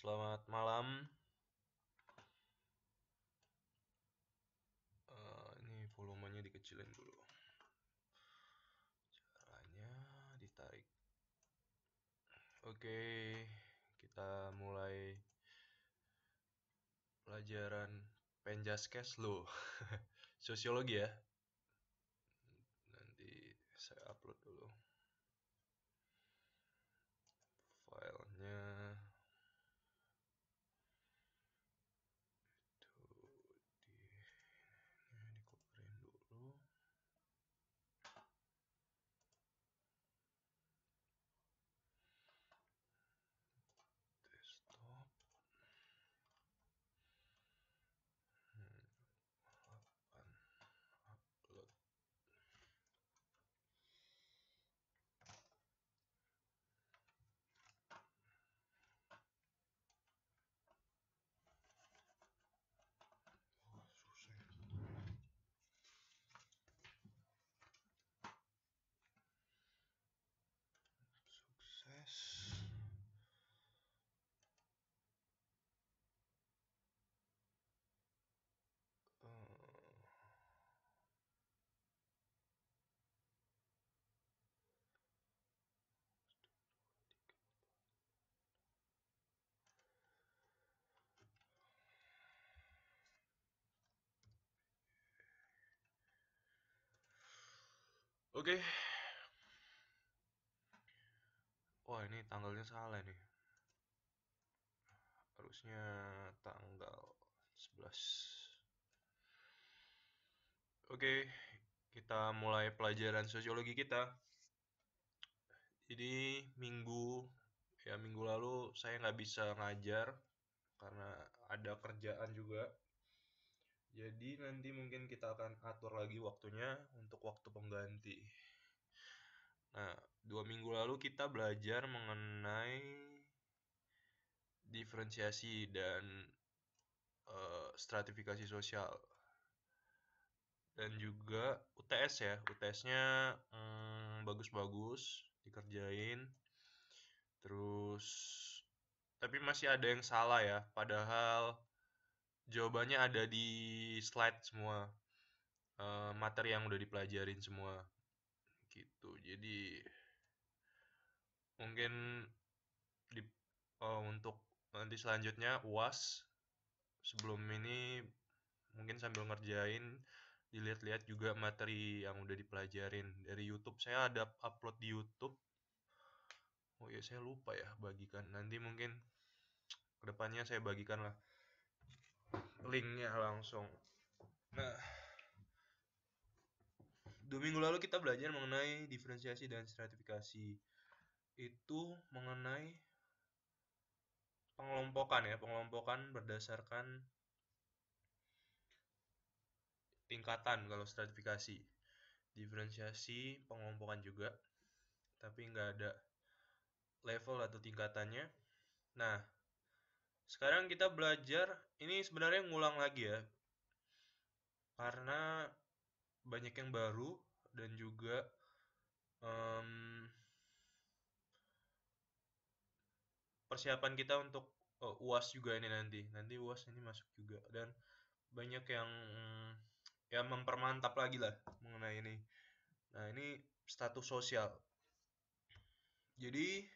Selamat malam. Ini volumenya dikecilin dulu. Caranya ditarik. Oke, kita mulai pelajaran Penjaskes lo. Sosiologi ya. Nanti saya upload dulu filenya. Dikopiin dulu. Desktop. Upload. Susah. Sukses. Oke. Wah, ini tanggalnya salah nih. Harusnya tanggal 11. Oke, kita mulai pelajaran sosiologi kita. Jadi minggu lalu saya nggak bisa ngajar karena ada kerjaan juga. Jadi nanti mungkin kita akan atur lagi waktunya untuk waktu pengganti. Nah, 2 minggu lalu kita belajar mengenai diferensiasi dan stratifikasi sosial. Dan juga UTS ya, UTS-nya bagus-bagus dikerjain. Terus tapi masih ada yang salah ya, padahal jawabannya ada di slide semua, materi yang udah dipelajarin semua gitu. Jadi mungkin untuk nanti selanjutnya UAS sebelum ini mungkin sambil ngerjain dilihat-lihat juga materi yang udah dipelajarin dari YouTube. Saya ada upload di YouTube. Oh ya, saya lupa ya bagikan. Nanti mungkin kedepannya saya bagikan lah linknya langsung. Nah, 2 minggu lalu kita belajar mengenai diferensiasi dan stratifikasi. Itu mengenai pengelompokan berdasarkan tingkatan kalau stratifikasi. Diferensiasi pengelompokan juga, tapi nggak ada level atau tingkatannya. Nah, sekarang kita belajar, ini sebenarnya ngulang lagi ya, karena banyak yang baru dan juga persiapan kita untuk UAS juga ini nanti UAS ini masuk juga, dan banyak yang ya mempermantap lagi lah mengenai ini. Nah, ini status sosial. Jadi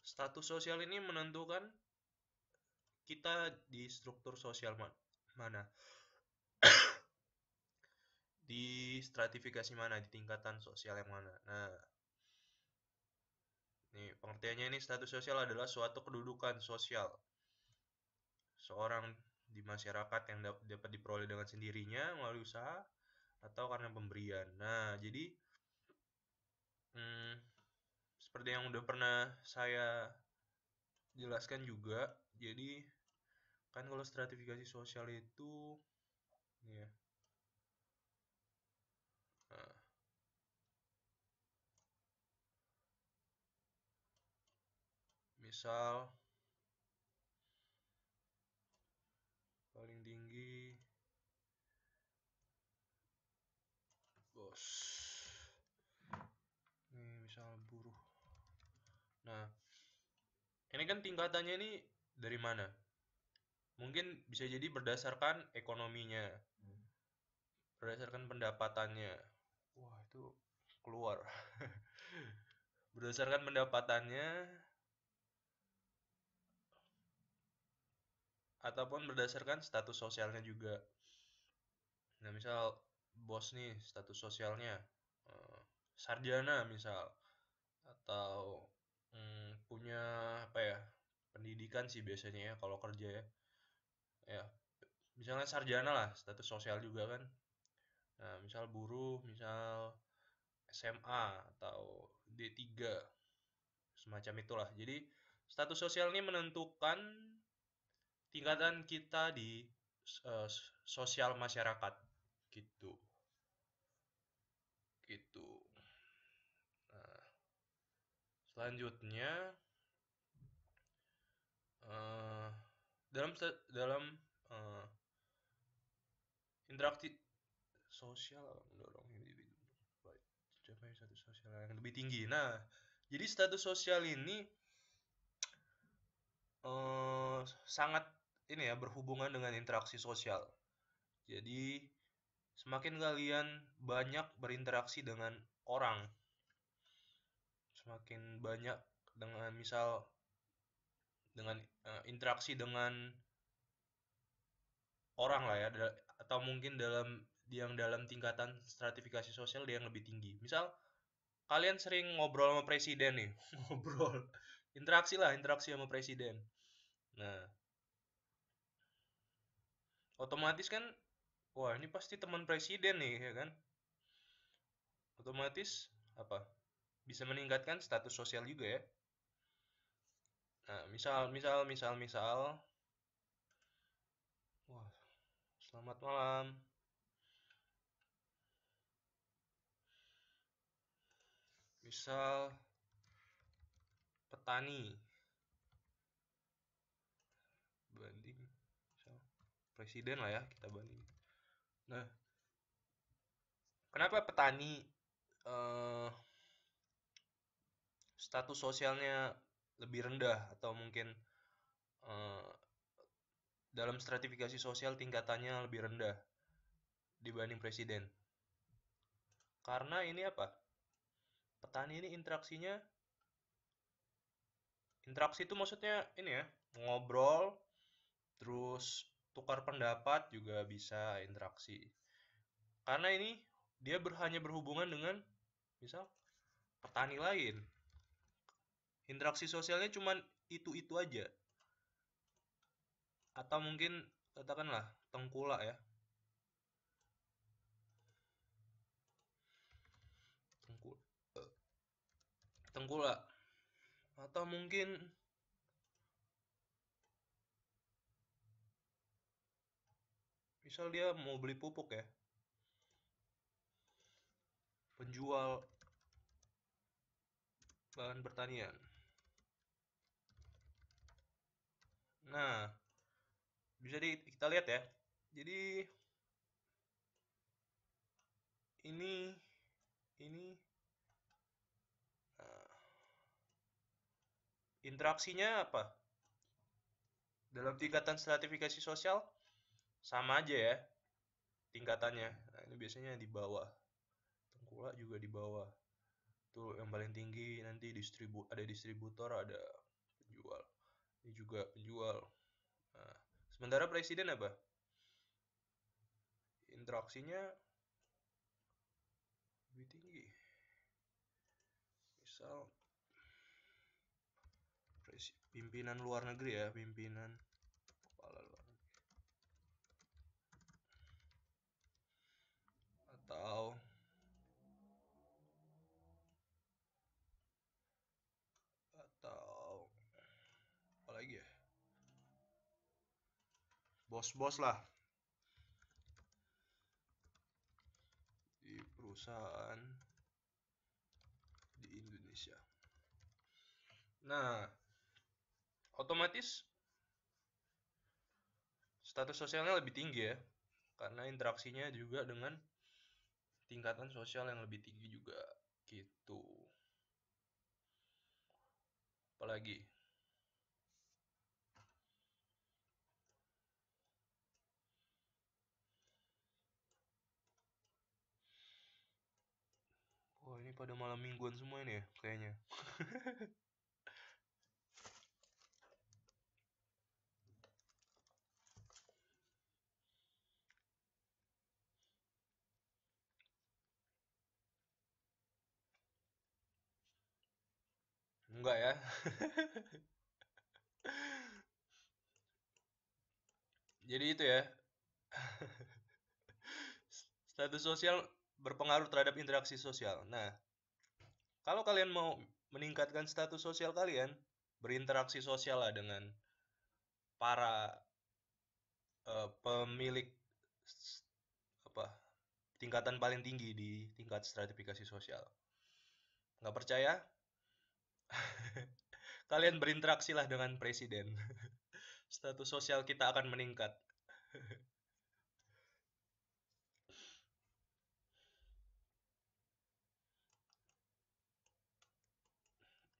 status sosial ini menentukan kita di struktur sosial mana, di stratifikasi mana, di tingkatan sosial yang mana. Nah, ini pengertiannya, ini status sosial adalah suatu kedudukan sosial seorang di masyarakat yang dapat diperoleh dengan sendirinya melalui usaha atau karena pemberian. Nah, jadi seperti yang udah pernah saya jelaskan juga, jadi kan kalau stratifikasi sosial itu ya, nah, misal paling tinggi bos, ini misal buruh. Nah, Ini kan tingkatannya ini dari mana? Mungkin bisa jadi berdasarkan ekonominya, berdasarkan pendapatannya. Wah, itu keluar. Berdasarkan pendapatannya ataupun berdasarkan status sosialnya juga. Nah, misal bos nih status sosialnya eh, sarjana misal, atau punya apa ya, pendidikan sih biasanya ya kalau kerja ya. Ya, misalnya sarjana lah, status sosial juga kan. Nah, misal buruh, misal SMA atau D3, semacam itulah. Jadi, status sosial ini menentukan tingkatan kita di eh, sosial masyarakat gitu. Gitu. Nah, selanjutnya eh, dalam eh, interaksi sosial mendorong individu mencapai status sosial yang lebih tinggi. Nah, jadi status sosial ini sangat ini ya, berhubungan dengan interaksi sosial. Jadi semakin kalian banyak berinteraksi dengan orang, semakin banyak dengan misal dengan interaksi dengan orang lah ya, atau mungkin dalam tingkatan stratifikasi sosial dia yang lebih tinggi. Misal kalian sering ngobrol sama presiden nih, ngobrol, interaksi sama presiden. Nah, otomatis kan, wah ini pasti teman presiden nih, ya kan? Otomatis apa? Bisa meningkatkan status sosial juga ya. Nah, misal, wah, selamat malam. Misal petani banding misal presiden lah ya, kita banding. Nah, kenapa petani eh, status sosialnya lebih rendah atau mungkin eh, dalam stratifikasi sosial tingkatannya lebih rendah dibanding presiden? Karena ini apa? Petani ini interaksi itu maksudnya ini ya, ngobrol, terus tukar pendapat juga bisa interaksi. Karena ini dia hanya berhubungan dengan misal petani lain. Interaksi sosialnya cuman itu-itu aja. Atau mungkin katakanlah tengkulak ya. Tengkulak. Tengkulak. Atau mungkin misal dia mau beli pupuk ya. Penjual bahan pertanian. Nah, bisa kita lihat ya. Jadi ini ini uh, interaksinya apa? Dalam tingkatan stratifikasi sosial sama aja ya tingkatannya. Nah, ini biasanya di bawah. Tengkulak juga di bawah. Tuh yang paling tinggi nanti ada distributor, ada penjual. Ini juga penjual. Nah, sementara presiden apa? Interaksinya lebih tinggi. Misal pimpinan luar negeri ya, pimpinan kepala luar negeri. Atau apa lagi ya? Bos-bos lah di perusahaan di Indonesia. Nah, otomatis status sosialnya lebih tinggi ya, karena interaksinya juga dengan tingkatan sosial yang lebih tinggi juga gitu. Apalagi pada malam mingguan semua ini ya kayaknya. Enggak ya. Jadi itu ya, status sosial berpengaruh terhadap interaksi sosial. Nah, kalau kalian mau meningkatkan status sosial kalian, berinteraksi sosial lah dengan para pemilik apa tingkatan paling tinggi di tingkat stratifikasi sosial. Nggak percaya? Kalian berinteraksilah dengan presiden. Status sosial kita akan meningkat.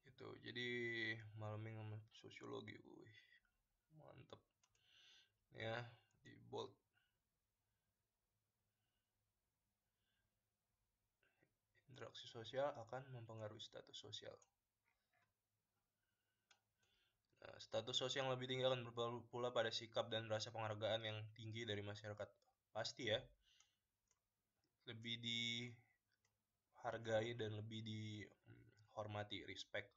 Itu jadi malam minggu sosiologi, wih, mantep ya, di bold. Interaksi sosial akan mempengaruhi status sosial. Nah, status sosial yang lebih tinggi akan berpengaruh pula pada sikap dan rasa penghargaan yang tinggi dari masyarakat. Pasti ya, lebih dihargai dan lebih dihormati, respect.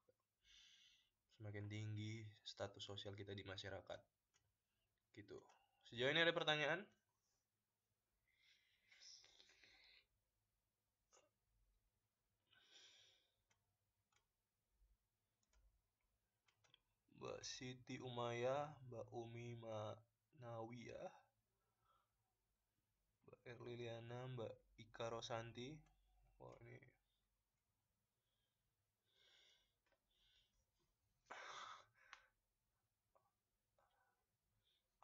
Semakin tinggi status sosial kita di masyarakat. Gitu. Sejauh ini ada pertanyaan? Mbak Siti Umayyah, Mbak Umi Manawiyah, Mbak Erliliana, Mbak Ika Rosanti. Wah, ini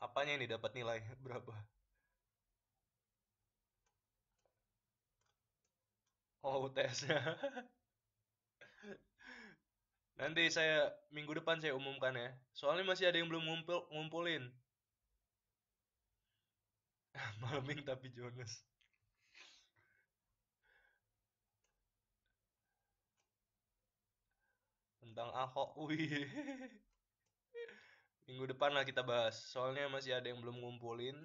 apanya ini dapat nilai berapa? Oh, UTS-nya. Nanti minggu depan saya umumkan ya. Soalnya masih ada yang belum ngumpulin. Malaming tapi Jonas. Tentang Ahok. Wih. Minggu depan lah kita bahas. Soalnya masih ada yang belum ngumpulin.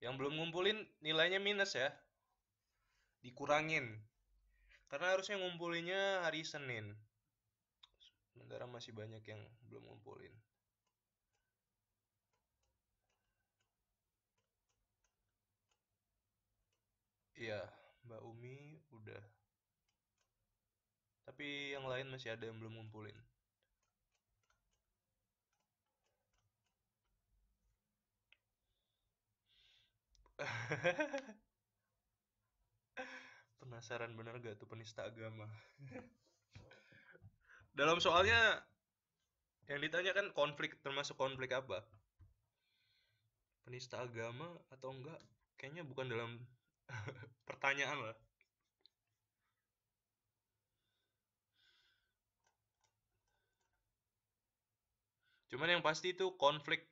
Yang belum ngumpulin nilainya minus ya. Dikurangin. Karena harusnya ngumpulinnya hari Senin. Sementara masih banyak yang belum ngumpulin. Iya, Mbak Umi udah. Tapi yang lain masih ada yang belum ngumpulin. Penasaran bener gak tuh penista agama? Dalam soalnya yang ditanya kan konflik, termasuk konflik apa? Penista agama atau enggak? Kayaknya bukan dalam pertanyaan lah. Cuman yang pasti itu konflik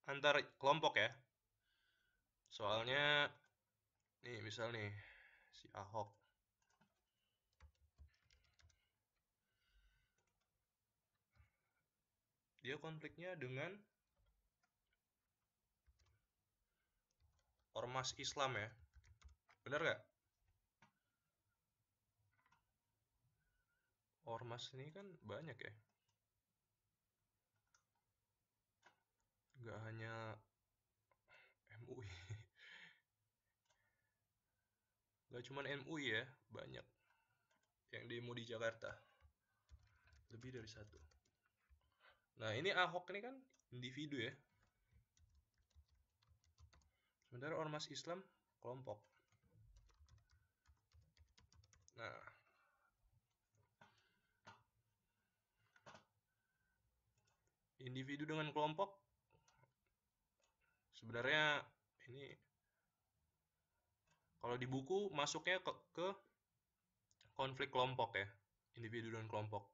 antar kelompok ya. Soalnya nih misal nih si Ahok dia konfliknya dengan ormas Islam ya. Bener gak? Ormas ini kan banyak ya. Gak hanya MUI. Gak cuman MUI ya, banyak yang demo di Jakarta. Lebih dari satu. Nah ini Ahok ini kan individu ya. Sementara ormas Islam kelompok. Nah, individu dengan kelompok sebenarnya ini kalau di buku masuknya ke konflik kelompok ya, individu dan kelompok.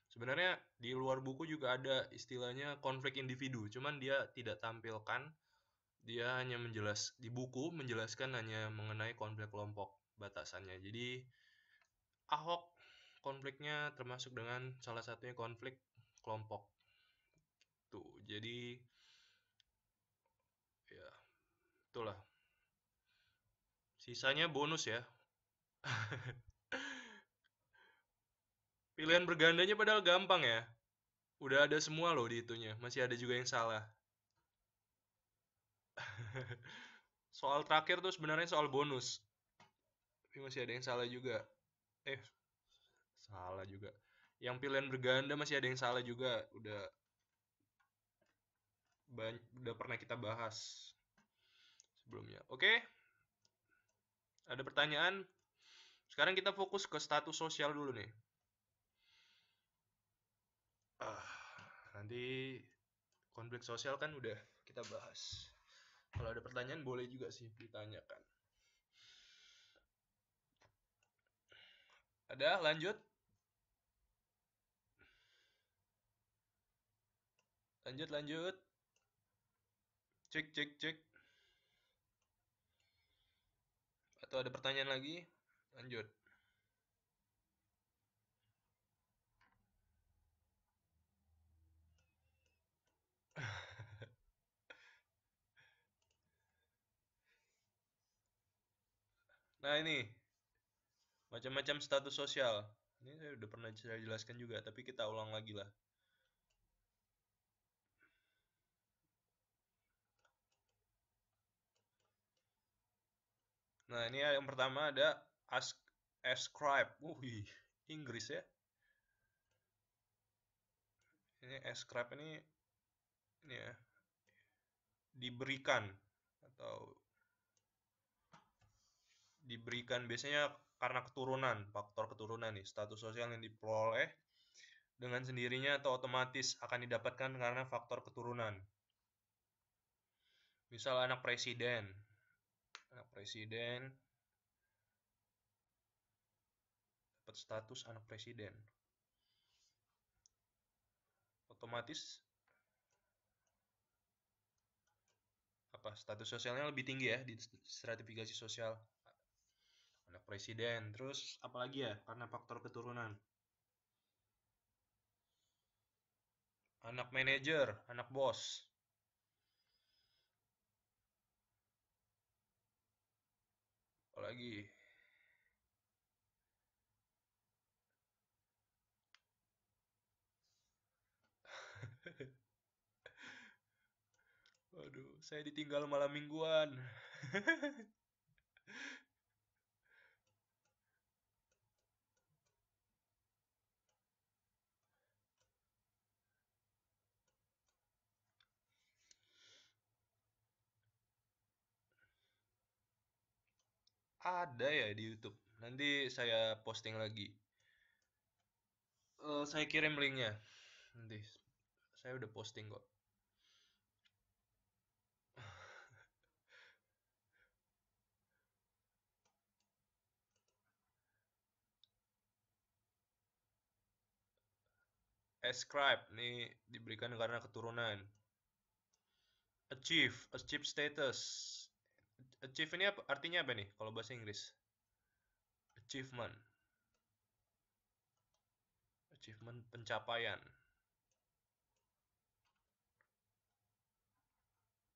Sebenarnya di luar buku juga ada istilahnya konflik individu, cuman dia tidak tampilkan Dia hanya di buku menjelaskan hanya mengenai konflik kelompok batasannya. Jadi Ahok konfliknya termasuk dengan salah satunya konflik kelompok tuh. Jadi ya itulah. Sisanya bonus ya. Pilihan bergandanya padahal gampang ya. Udah ada semua loh di itunya. Masih ada juga yang salah. Soal terakhir tuh sebenarnya soal bonus. Tapi masih ada yang salah juga. Eh, salah juga. Yang pilihan berganda masih ada yang salah juga. Udah pernah kita bahas sebelumnya. Oke, ada pertanyaan? Sekarang kita fokus ke status sosial dulu nih. Ah, nanti konflik sosial kan udah kita bahas. Kalau ada pertanyaan boleh juga sih ditanyakan. Ada lanjut? Lanjut. Cek. Atau ada pertanyaan lagi? Lanjut. Nah ini macam-macam status sosial. Ini saya udah pernah saya jelaskan juga, tapi kita ulang lagi lah. Nah ini yang pertama ada ascribe. Wih, Inggris ya. Ini ascribe ini ya diberikan atau diberikan biasanya karena keturunan, faktor keturunan nih, status sosial yang diperoleh dengan sendirinya atau otomatis akan didapatkan karena faktor keturunan. Misal anak presiden dapat status anak presiden. Otomatis apa status sosialnya lebih tinggi ya di stratifikasi sosial anak presiden. Terus apalagi ya karena faktor keturunan. Anak manajer, anak bos. Apalagi waduh, saya ditinggal malam mingguan. Ada ya di YouTube. Nanti saya posting lagi. Saya kirim linknya. Nanti saya udah posting kok. Ascribe nih diberikan karena keturunan. Achieve status. Achieve ini artinya apa nih kalau bahasa Inggris? Achievement. Achievement pencapaian.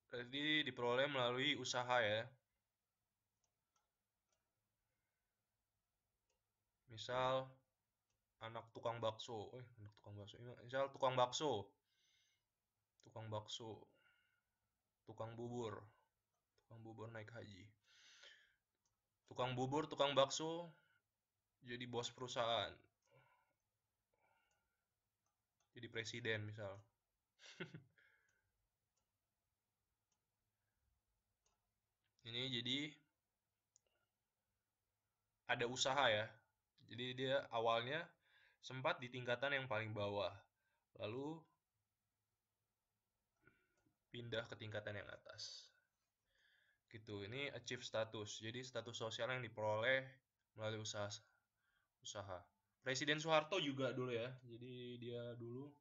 Jadi diperoleh melalui usaha ya. Misal anak tukang bakso. Anak tukang bakso. Misal tukang bakso. Tukang bakso. Tukang bubur. Tukang bubur naik haji. Tukang bubur, tukang bakso jadi bos perusahaan. Jadi presiden misal. Ini jadi ada usaha ya. Jadi dia awalnya sempat di tingkatan yang paling bawah. Lalu pindah ke tingkatan yang atas. Gitu. Ini achieve status. Jadi status sosial yang diperoleh melalui usaha. Presiden Soeharto juga dulu ya. Jadi dia dulu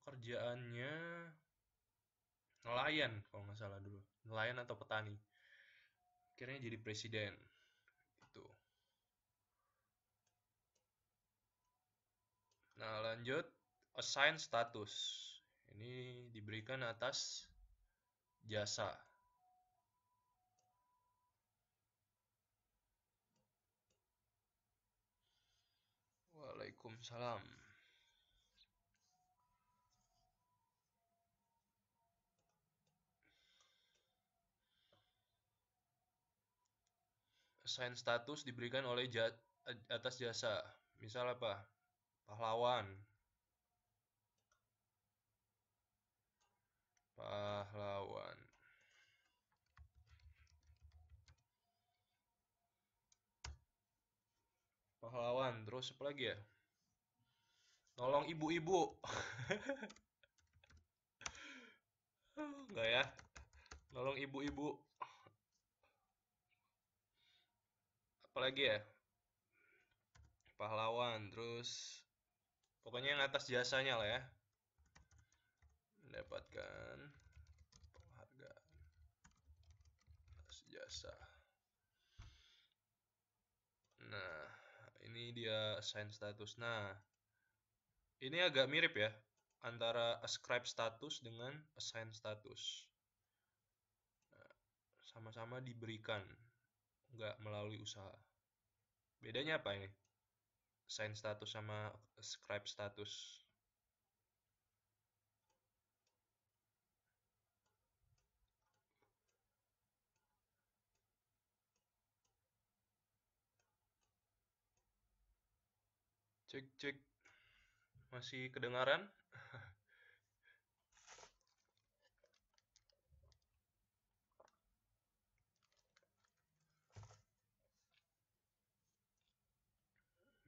pekerjaannya nelayan kalau nggak salah dulu, nelayan atau petani, akhirnya jadi presiden itu. Nah, lanjut, assign status. Ini diberikan atas jasa. Waalaikumsalam. Assign status diberikan oleh atas jasa. Misal apa? Pahlawan. Pahlawan. Pahlawan. Terus apa lagi ya? Nolong ibu-ibu. Enggak ya? Nolong ibu-ibu. Apalagi ya? Pahlawan. Terus pokoknya yang atas jasanya lah ya. Mendapatkan penghargaan atas jasa. Nah, ini dia assign status. Nah, ini agak mirip ya antara ascribe status dengan assign status. Nah, sama-sama diberikan, nggak melalui usaha. Bedanya apa ini? Assign status sama ascribe status. Cek cek, masih kedengaran?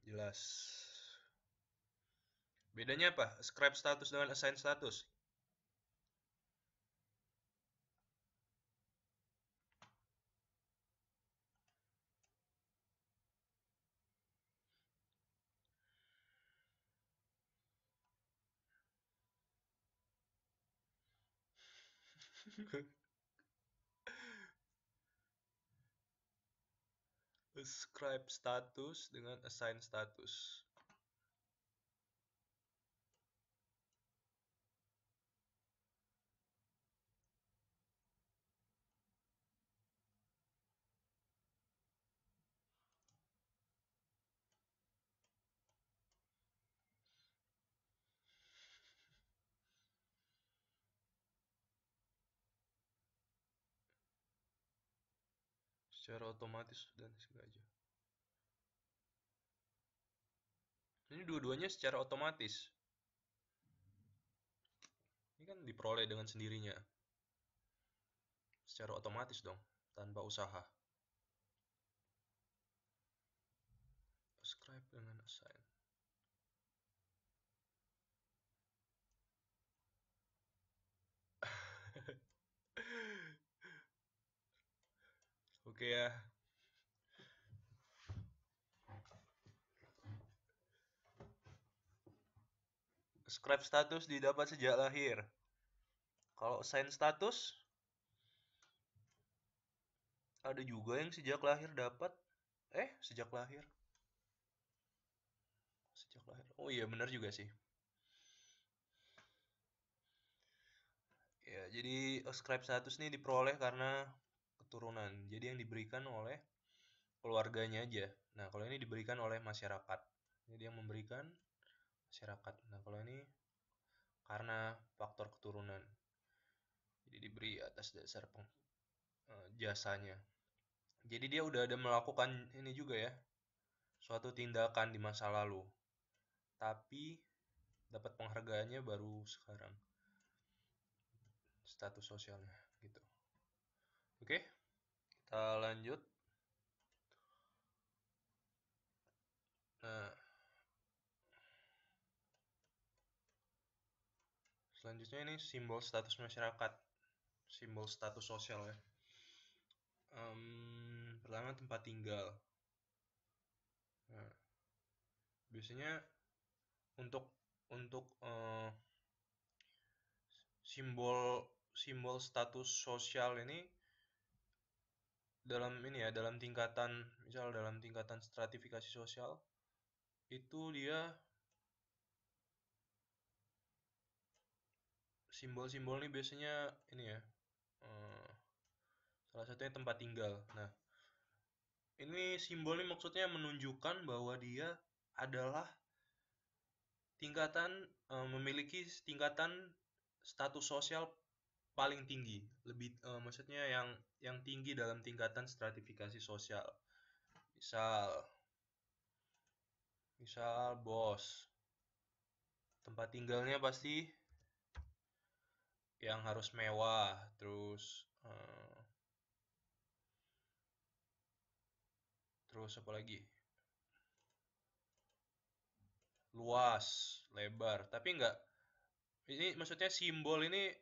Jelas. Bedanya apa? Ascribe status dengan assign status. Ascribe status dengan assign status. Secara otomatis dan sengaja. Ini dua-duanya secara otomatis. Ini kan diperoleh dengan sendirinya. Secara otomatis dong, tanpa usaha. Ascribe dengan assign. Oke ya. Ascribe status didapat sejak lahir. Kalau assign status ada juga yang sejak lahir dapat. Sejak lahir. Sejak lahir. Oh iya, benar juga sih. Ya, jadi ascribe status ini diperoleh karena keturunan. Jadi yang diberikan oleh keluarganya aja. Nah, kalau ini diberikan oleh masyarakat. Jadi yang memberikan masyarakat. Nah, kalau ini karena faktor keturunan. Jadi diberi atas dasar jasanya. Jadi dia udah ada melakukan ini juga ya, suatu tindakan di masa lalu. Tapi dapat penghargaannya baru sekarang. Status sosialnya gitu. Oke, kita lanjut. Nah, selanjutnya ini simbol status masyarakat, simbol status sosial ya. Pertama tempat tinggal. Nah, biasanya untuk simbol simbol status sosial ini dalam tingkatan stratifikasi sosial itu dia simbol-simbol ini biasanya ini ya, salah satunya tempat tinggal. Nah, ini simbol ini maksudnya menunjukkan bahwa dia adalah memiliki tingkatan status sosial paling tinggi, maksudnya yang tinggi dalam tingkatan stratifikasi sosial. Misal bos, tempat tinggalnya pasti yang harus mewah, terus apa lagi? Luas, lebar, tapi enggak. Ini maksudnya simbol ini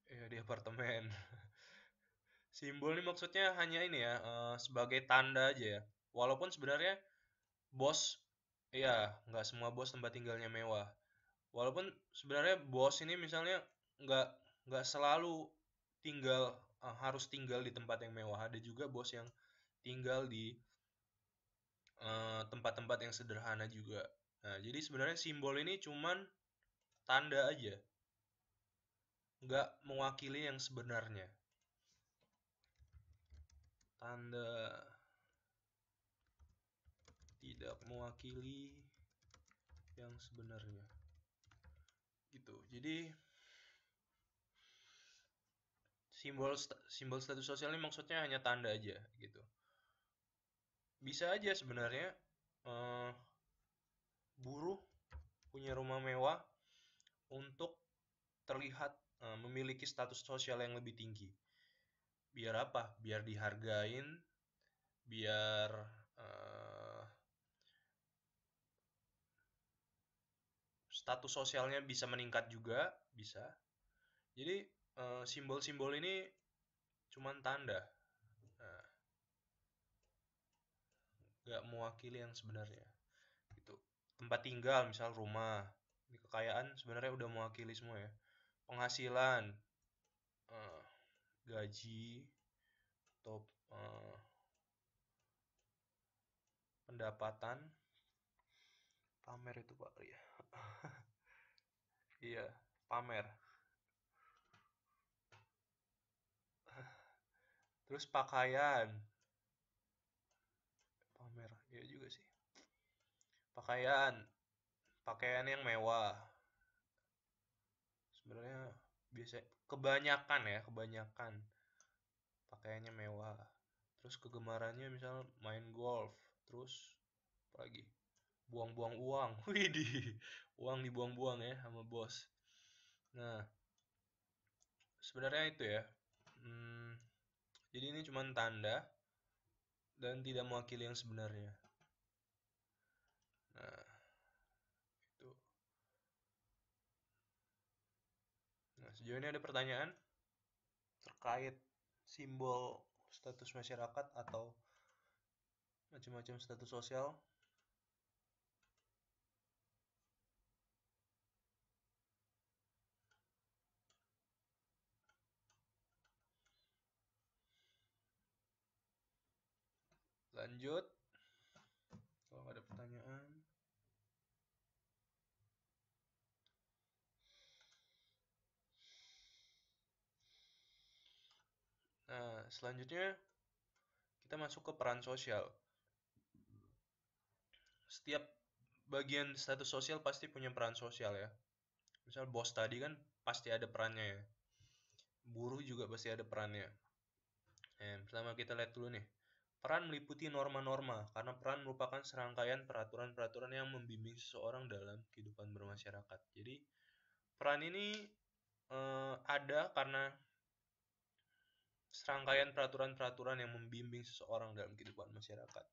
ya di apartemen. Simbol ini maksudnya hanya ini ya, sebagai tanda aja ya. Walaupun sebenarnya bos, iya, nggak semua bos tempat tinggalnya mewah. Walaupun sebenarnya bos ini misalnya nggak nggak selalu harus tinggal di tempat yang mewah. Ada juga bos yang tinggal di tempat-tempat yang sederhana juga. Nah, jadi sebenarnya simbol ini cuman tanda aja, nggak mewakili yang sebenarnya. Tanda tidak mewakili yang sebenarnya. Gitu. Jadi simbol status sosial ini maksudnya hanya tanda aja gitu. Bisa aja sebenarnya buruh punya rumah mewah untuk terlihat memiliki status sosial yang lebih tinggi. Biar apa? Biar dihargain, biar status sosialnya bisa meningkat juga, bisa. Jadi simbol-simbol ini cuman tanda, nggak mewakili yang sebenarnya. Gitu. Tempat tinggal, misal rumah, ini kekayaan sebenarnya udah mewakili semua ya. Penghasilan, gaji, atau pendapatan, pamer itu Pak ya. Iya, pamer. Terus pakaian, pamer, iya juga sih. Pakaian yang mewah. Sebenarnya biasa kebanyakan pakaiannya mewah. Terus kegemarannya misal main golf, terus apa lagi? Buang-buang uang. Widih, uang dibuang-buang ya sama bos. Nah, sebenarnya itu ya. Jadi ini cuma tanda dan tidak mewakili yang sebenarnya. Nah, itu. Nah, sejauh ini ada pertanyaan terkait simbol status masyarakat atau macam-macam status sosial? Lanjut. Kalau nggak ada pertanyaan. Nah, selanjutnya kita masuk ke peran sosial. Setiap bagian status sosial pasti punya peran sosial ya. Misal bos tadi kan pasti ada perannya ya. Buruh juga pasti ada perannya. Pertama kita lihat dulu nih. Peran meliputi norma-norma, karena peran merupakan serangkaian peraturan-peraturan yang membimbing seseorang dalam kehidupan bermasyarakat. Jadi, peran ini ada karena serangkaian peraturan-peraturan yang membimbing seseorang dalam kehidupan masyarakat.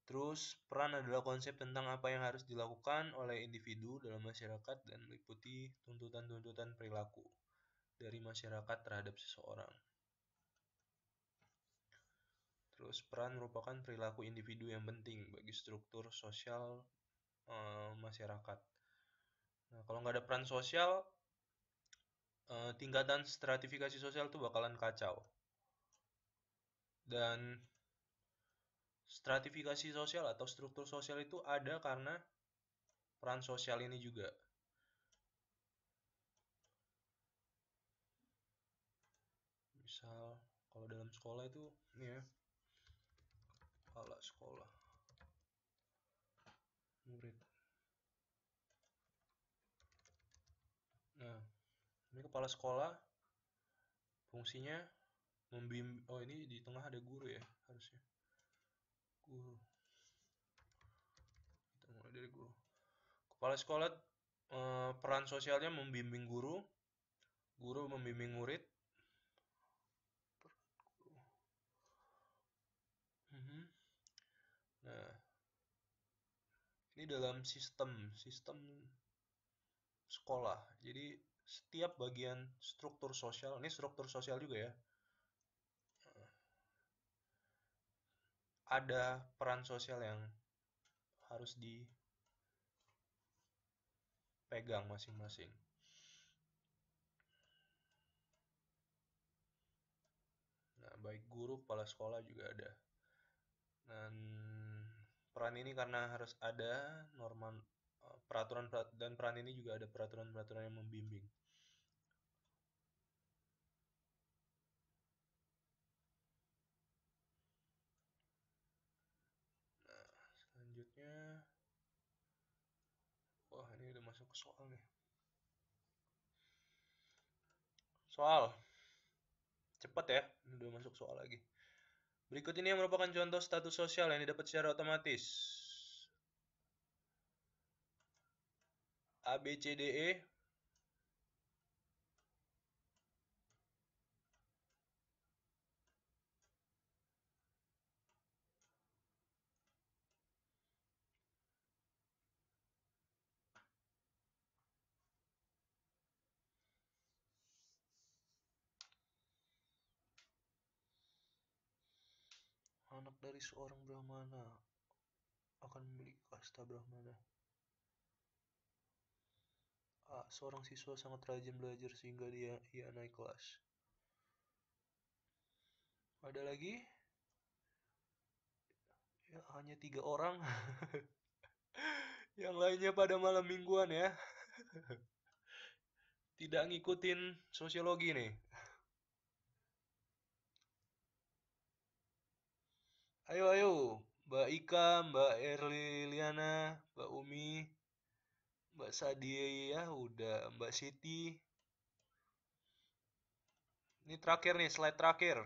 Terus, peran adalah konsep tentang apa yang harus dilakukan oleh individu dalam masyarakat dan meliputi tuntutan-tuntutan perilaku dari masyarakat terhadap seseorang. Terus, peran merupakan perilaku individu yang penting bagi struktur sosial masyarakat. Nah, kalau nggak ada peran sosial, tingkatan stratifikasi sosial tuh bakalan kacau. Dan stratifikasi sosial atau struktur sosial itu ada karena peran sosial ini juga. Misal kalau dalam sekolah itu ini ya, kepala sekolah, murid. Nah, ini kepala sekolah fungsinya oh ini di tengah ada guru ya harusnya. Guru. Kita mulai dari guru. Kepala sekolah peran sosialnya membimbing guru, guru membimbing murid. Nah, ini dalam sistem sekolah. Jadi setiap bagian struktur sosial, ini struktur sosial juga ya, ada peran sosial yang harus dipegang masing-masing. Nah, baik guru, kepala sekolah juga ada. Dan peran ini karena harus ada norma peraturan, dan peran ini juga ada peraturan-peraturan yang membimbing. Nah, selanjutnya, wah ini udah masuk ke soal nih. Soal, cepet ya, ini udah masuk soal lagi. Berikut ini yang merupakan contoh status sosial yang didapat secara otomatis. A, B, C, D, E. Anak dari seorang Brahmana akan memiliki kasta Brahmana. A. Seorang siswa sangat rajin belajar sehingga ia naik kelas. Ada lagi? Ya, hanya 3 orang. Yang lainnya pada malam mingguan ya. Tidak ngikutin sosiologi nih. Ayo, Mbak Ika, Mbak Erliliana, Mbak Umi, Mbak Sadia, udah, Mbak Siti. Ini terakhir nih, slide terakhir.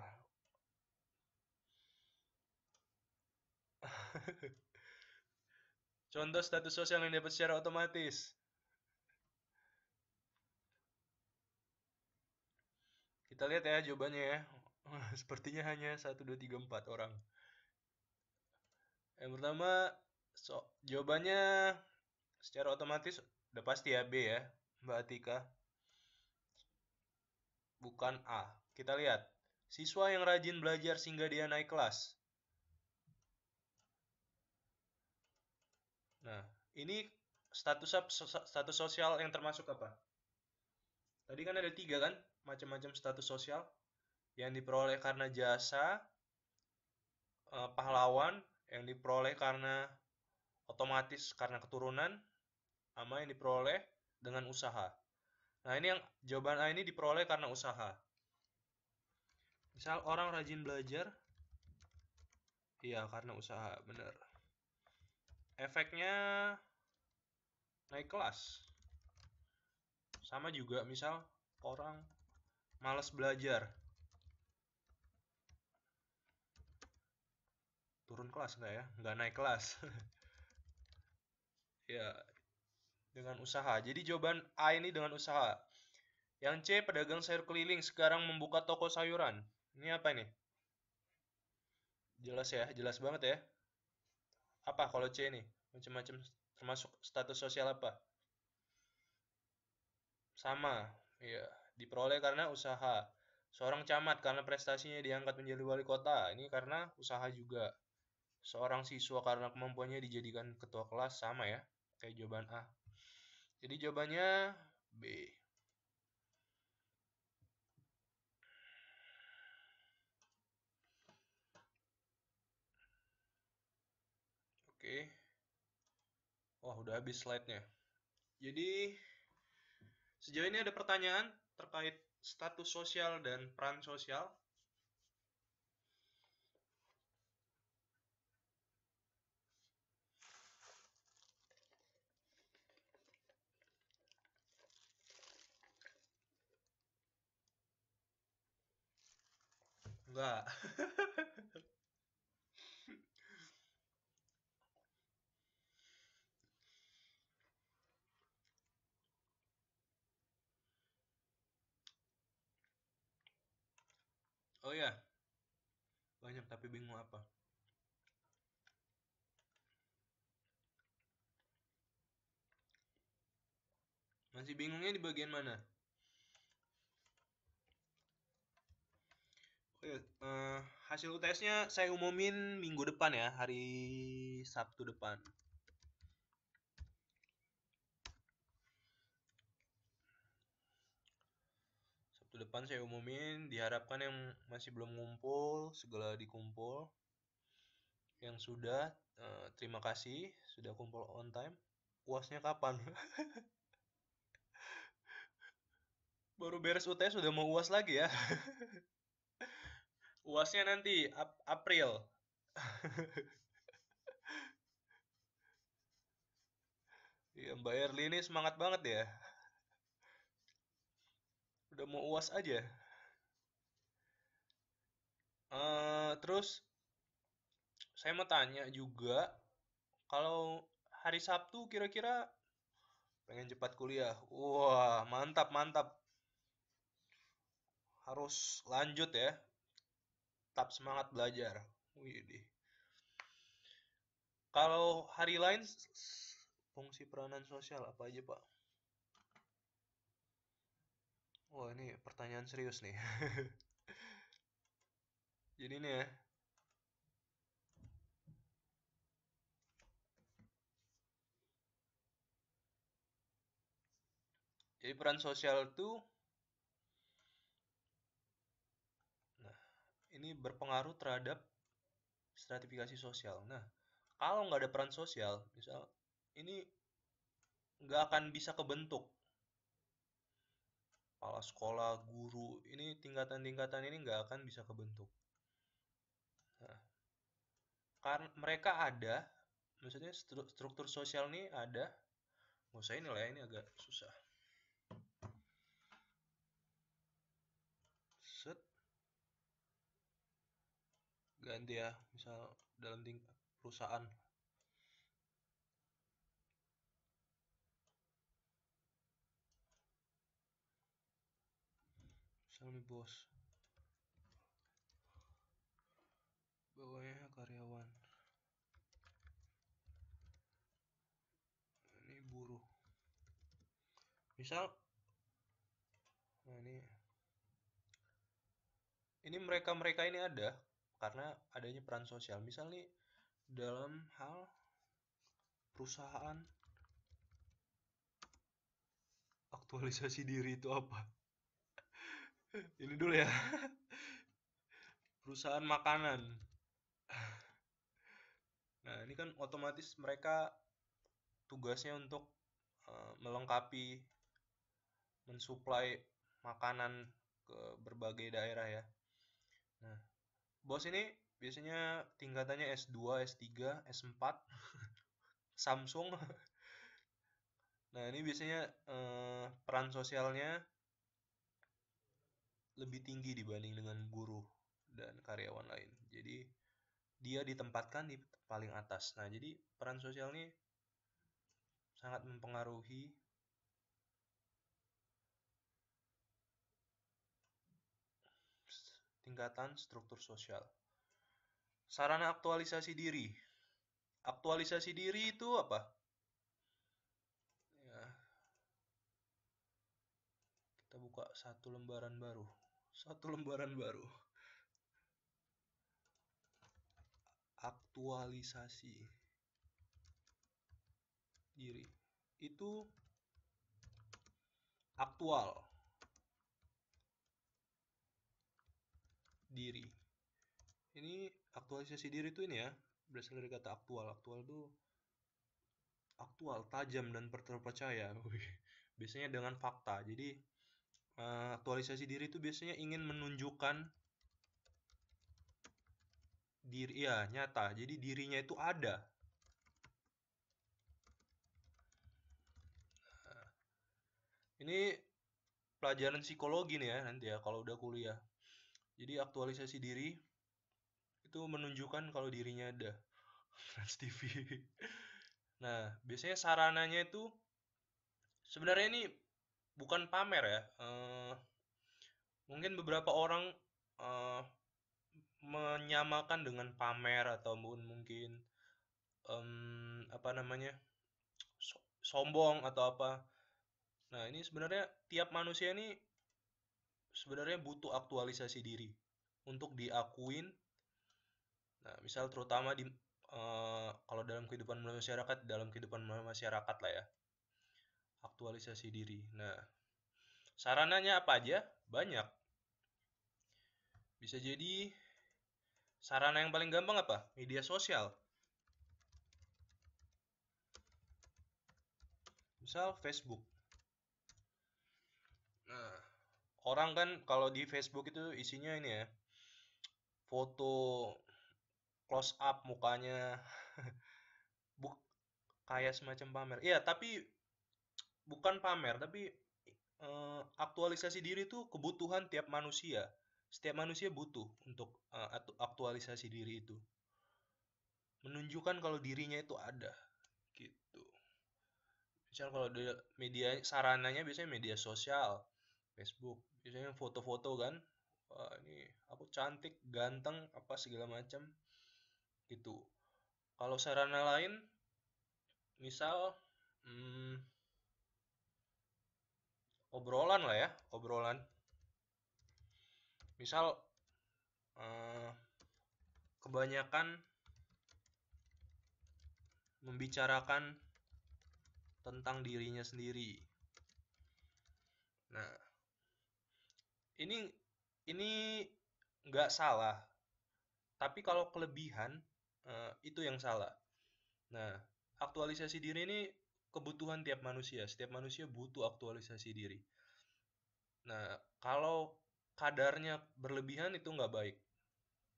Contoh status sosial yang dapat secara otomatis. Kita lihat ya jawabannya ya. Sepertinya hanya 1, 2, 3, 4 orang. Yang pertama, jawabannya secara otomatis udah pasti ya B ya, Mbak Atika. Bukan A. Kita lihat. Siswa yang rajin belajar sehingga dia naik kelas. Nah, ini status sosial yang termasuk apa? Tadi kan ada 3 kan, macam-macam status sosial yang diperoleh karena jasa, pahlawan, yang diperoleh karena otomatis karena keturunan, sama yang diperoleh dengan usaha. Nah, ini yang jawaban A ini diperoleh karena usaha. Misal orang rajin belajar, iya karena usaha, bener. Efeknya naik kelas. Sama juga misal orang malas belajar, turun kelas nggak ya? Nggak naik kelas. Ya, dengan usaha. Jadi jawaban A ini dengan usaha. Yang C, pedagang sayur keliling sekarang membuka toko sayuran. Ini apa ini? Jelas ya, jelas banget ya. Apa kalau C ini? Macam-macam termasuk status sosial apa? Sama, ya, diperoleh karena usaha. Seorang camat karena prestasinya diangkat menjadi wali kota. Ini karena usaha juga. Seorang siswa karena kemampuannya dijadikan ketua kelas, sama ya, kayak jawaban A. Jadi jawabannya B. udah habis slide-nya. Jadi sejauh ini ada pertanyaan terkait status sosial dan peran sosial. Enggak. Oh ya, banyak tapi bingung apa. Masih bingungnya di bagian mana? Oh ya, hasil UTS-nya saya umumin minggu depan ya, hari Sabtu depan. Sabtu depan saya umumin, diharapkan yang masih belum ngumpul, segera dikumpul. Yang sudah, terima kasih, sudah kumpul on time. UASnya kapan? Baru beres UTS sudah mau UAS lagi ya. UASnya nanti April. Iya, Mbak Erli ini semangat banget ya. Udah mau UAS aja. Terus saya mau tanya juga, kalau hari Sabtu kira-kira pengen cepat kuliah. Wah, mantap mantap. Harus lanjut ya. Tetap semangat belajar. Widih. Kalau hari lain fungsi peranan sosial apa aja, Pak? Wah, ini pertanyaan serius nih. Jadi nih ya, jadi peran sosial itu, nah, ini berpengaruh terhadap stratifikasi sosial. Nah, kalau nggak ada peran sosial, misal ini nggak akan bisa kebentuk. Kepala sekolah, guru, ini tingkatan-tingkatan ini nggak akan bisa kebentuk. Nah, karena mereka ada, maksudnya struktur sosial ini ada. Nggak usah ini lah ya, ini agak susah. Set, ganti ya, misal dalam tingkat perusahaan. Misal nih bos, bawahnya karyawan. Ini buruh. Misal, nah ini mereka-mereka ini ada karena adanya peran sosial. Misal nih dalam hal perusahaan, aktualisasi diri itu apa? Ini dulu ya. Perusahaan makanan. Nah, ini kan otomatis mereka tugasnya untuk melengkapi, mensuplai makanan ke berbagai daerah ya. Nah, bos ini biasanya tingkatannya S2, S3, S4, Samsung. Nah, ini biasanya peran sosialnya lebih tinggi dibanding dengan buruh dan karyawan lain. Jadi, dia ditempatkan di paling atas. Nah, jadi peran sosial ini sangat mempengaruhi tingkatan struktur sosial. Sarana aktualisasi diri. Aktualisasi diri itu apa? Ya, kita buka satu lembaran baru. Satu lembaran baru. Aktualisasi diri. Itu aktual diri. Ini aktualisasi diri itu ini ya, berasal dari kata aktual. Aktual itu aktual, tajam, dan terpercaya. Wih, biasanya dengan fakta. Jadi aktualisasi diri itu biasanya ingin menunjukkan diri, ya nyata. Jadi dirinya itu ada. Ini pelajaran psikologi nih ya nanti ya kalau udah kuliah. Jadi aktualisasi diri itu menunjukkan kalau dirinya ada. Trans TV. Nah, biasanya sarananya itu sebenarnya ini bukan pamer ya. Mungkin beberapa orang eh, menyamakan dengan pamer ataupun mungkin apa namanya sombong atau apa. Nah, ini sebenarnya tiap manusia ini sebenarnya butuh aktualisasi diri untuk diakuin. Nah, misal terutama di kalau dalam kehidupan masyarakat lah ya, aktualisasi diri. Nah, sarananya apa aja? Banyak. Bisa jadi sarana yang paling gampang apa? Media sosial. Misal Facebook. Nah, orang kan kalau di Facebook itu isinya ini ya, foto close up mukanya, buk kayak semacam pamer. Iya, tapi bukan pamer, tapi aktualisasi diri itu kebutuhan tiap manusia. Setiap manusia butuh untuk aktualisasi diri itu. Menunjukkan kalau dirinya itu ada, gitu. Misal kalau di media sarananya biasanya media sosial, Facebook, biasanya foto-foto kan. Wah, ini aku cantik, ganteng, apa segala macam gitu. Kalau sarana lain, misal hmm, obrolan lah ya, obrolan. Misal eh, kebanyakan membicarakan tentang dirinya sendiri. Nah, ini ini nggak salah, tapi kalau kelebihan itu yang salah. Nah, aktualisasi diri ini kebutuhan tiap manusia. Setiap manusia butuh aktualisasi diri. Nah, kalau kadarnya berlebihan itu nggak baik.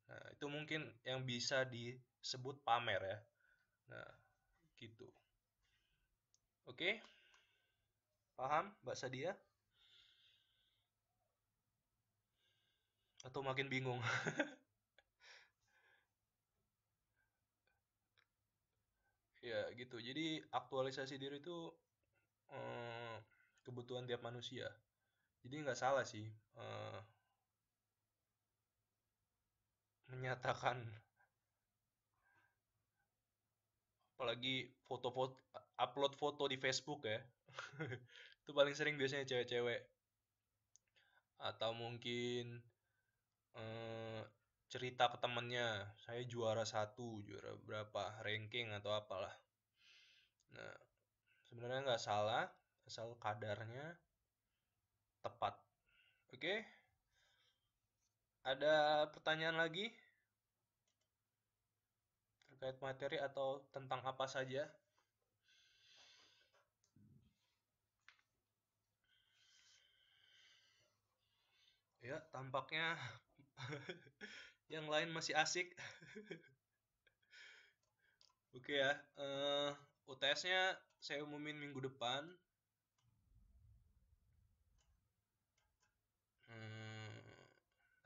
Nah, itu mungkin yang bisa disebut pamer ya. Nah, gitu. Oke, paham Mbak Sadia? Atau makin bingung? Ya, gitu. Jadi aktualisasi diri itu eh, kebutuhan tiap manusia. Jadi nggak salah sih menyatakan, apalagi foto-foto, upload foto di Facebook ya. Itu paling sering biasanya cewek-cewek, atau mungkin eh, cerita ke temennya, saya juara satu, juara berapa, ranking atau apalah. Nah, sebenarnya nggak salah, asal kadarnya tepat. Oke, ada pertanyaan lagi terkait materi atau tentang apa saja? Ya, tampaknya yang lain masih asik. Oke ya, UTS-nya saya umumin minggu depan. Hmm,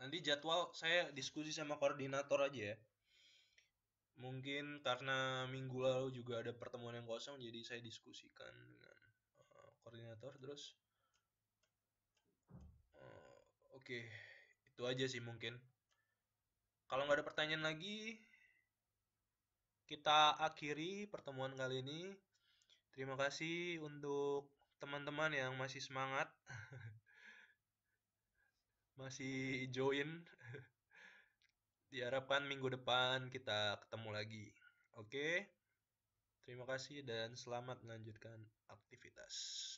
nanti jadwal saya diskusi sama koordinator aja ya. Mungkin karena minggu lalu juga ada pertemuan yang kosong, jadi saya diskusikan dengan koordinator terus. Oke, itu aja sih mungkin. Kalau nggak ada pertanyaan lagi, kita akhiri pertemuan kali ini. Terima kasih untuk teman-teman yang masih semangat, masih join. Diharapkan minggu depan kita ketemu lagi. Oke, terima kasih dan selamat melanjutkan aktivitas.